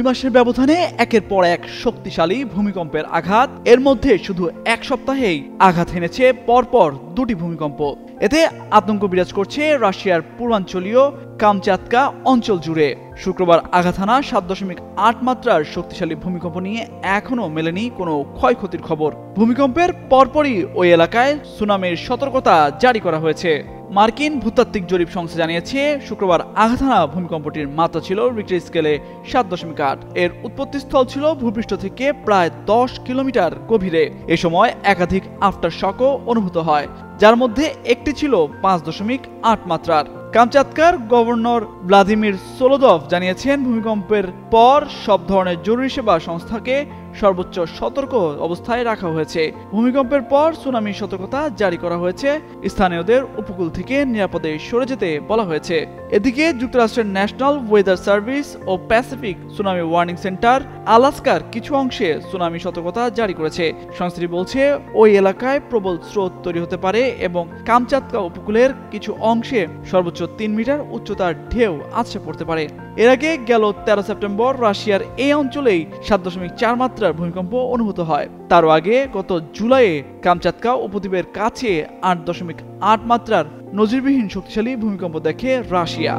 মাসের ব্যবধানে একের পর এক শক্তিশালী ভূমিকম্পের আঘাত। এর মধ্যে শুধু এক সপ্তাহেই আঘাত হেনেছে পরপর দুটি ভূমিকম্প। এতে আতঙ্ক বিরাজ করছে রাশিয়ার পূর্বাঞ্চলীয় কামচাতকা অঞ্চল জুড়ে। শুক্রবার আঘাত হানা 7.8 মাত্রার শক্তিশালী ভূমিকম্প নিয়ে এখনো মেলেনি কোনো ক্ষয়ক্ষতির খবর। ভূমিকম্পের পরপরই ওই এলাকায় সুনামির সতর্কতা জারি করা হয়েছে। মার্কিন ভূতাত্ত্বিক জরিপ সংস্থা জানিয়েছে শুক্রবার আঘাত হানা ভূমিকম্পটির মাত্রা ছিল রিক্টার স্কেলে 7.8। এর উৎপত্তিস্থল ছিল ভূপৃষ্ঠ থেকে প্রায় 10 কিলোমিটার গভীরে। এ সময় একাধিক আফটার শকও অনুভূত হয়, যার মধ্যে একটি ছিল 5.8 মাত্রার। কামচাতকার গভর্নর ভ্লাদিমির সোলোদভ জানিয়েছেন ভূমিকম্পের পর সব ধরনের জরুরি সেবা সংস্থাকে সর্বোচ্চ সতর্ক অবস্থায় রাখা হয়েছে। ভূমিকম্পের পর সুনামির সতর্কতা জারি করা হয়েছে। স্থানীয়দের উপকূল থেকে নিরাপদে সরে যেতে বলা হয়েছে। এদিকে যুক্তরাষ্ট্রের ন্যাশনাল ওয়েদার সার্ভিস ও প্যাসিফিক সুনামি ওয়ার্নিং সেন্টার আলাস্কার কিছু অংশে সুনামি সতর্কতা জারি করেছে। সংস্থাটি বলছে ওই এলাকায় প্রবল স্রোত তৈরি হতে পারে এবং কামচাতকা উপকূলের কিছু অংশে সর্বোচ্চ 3 মিটার উচ্চতার ঢেউ আছড়ে পড়তে পারে। এর আগে গেল 13 সেপ্টেম্বর রাশিয়ার এই অঞ্চলেই 7.4 মাত্রার ভূমিকম্প অনুভূত হয়। তারও আগে গত জুলাইয়ে কামচাতকা উপদ্বীপের কাছে 8.8 মাত্রার নজিরবিহীন শক্তিশালী ভূমিকম্প দেখে রাশিয়া।